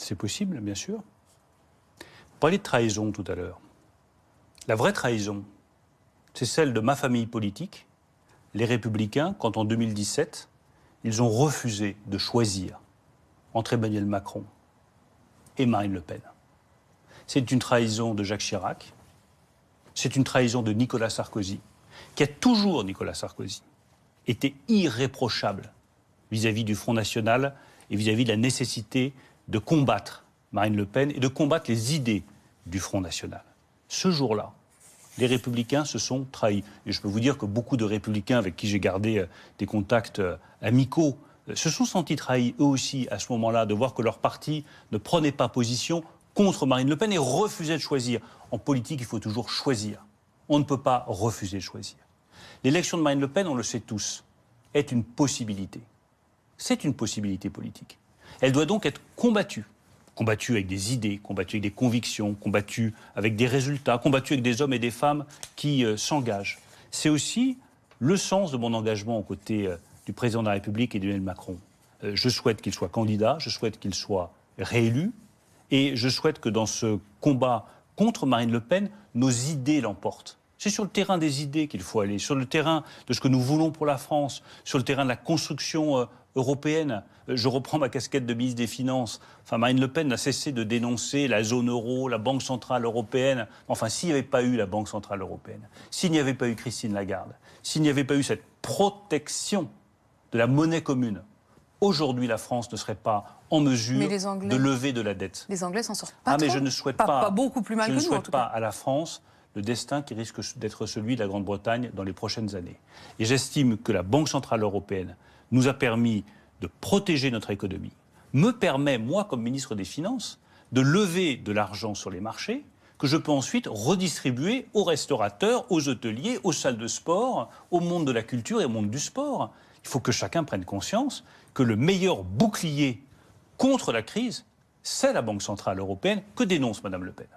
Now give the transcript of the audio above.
C'est possible, bien sûr. Vous parliez de trahison tout à l'heure. La vraie trahison, c'est celle de ma famille politique, les Républicains, quand en 2017, ils ont refusé de choisir entre Emmanuel Macron et Marine Le Pen. C'est une trahison de Jacques Chirac, c'est une trahison de Nicolas Sarkozy, qui a toujours, Nicolas Sarkozy, été irréprochable vis-à-vis du Front National et vis-à-vis de la nécessité de combattre Marine Le Pen et de combattre les idées du Front National. Ce jour-là, les Républicains se sont trahis. Et je peux vous dire que beaucoup de Républicains avec qui j'ai gardé des contacts amicaux se sont sentis trahis eux aussi à ce moment-là de voir que leur parti ne prenait pas position contre Marine Le Pen et refusait de choisir. En politique, il faut toujours choisir. On ne peut pas refuser de choisir. L'élection de Marine Le Pen, on le sait tous, est une possibilité. C'est une possibilité politique. Elle doit donc être combattue. Combattue avec des idées, combattue avec des convictions, combattue avec des résultats, combattue avec des hommes et des femmes qui s'engagent. C'est aussi le sens de mon engagement aux côtés du président de la République et d'Emmanuel Macron. Je souhaite qu'il soit candidat, je souhaite qu'il soit réélu, et je souhaite que dans ce combat contre Marine Le Pen, nos idées l'emportent. C'est sur le terrain des idées qu'il faut aller, sur le terrain de ce que nous voulons pour la France, sur le terrain de la construction européenne. Je reprends ma casquette de ministre des Finances. Enfin, Marine Le Pen n'a cessé de dénoncer la zone euro, la Banque Centrale Européenne. Enfin, s'il n'y avait pas eu la Banque Centrale Européenne, s'il n'y avait pas eu Christine Lagarde, s'il n'y avait pas eu cette protection de la monnaie commune, aujourd'hui la France ne serait pas en mesure de lever de la dette. Les Anglais s'en sortent pas trop. Mais je ne souhaite pas beaucoup plus mal que nous, en tout cas. Je ne souhaite pas à la France le destin qui risque d'être celui de la Grande-Bretagne dans les prochaines années. Et j'estime que la Banque Centrale Européenne nous a permis de protéger notre économie, me permet, moi, comme ministre des Finances, de lever de l'argent sur les marchés que je peux ensuite redistribuer aux restaurateurs, aux hôteliers, aux salles de sport, au monde de la culture et au monde du sport. Il faut que chacun prenne conscience que le meilleur bouclier contre la crise, c'est la Banque Centrale Européenne que dénonce Mme Le Pen.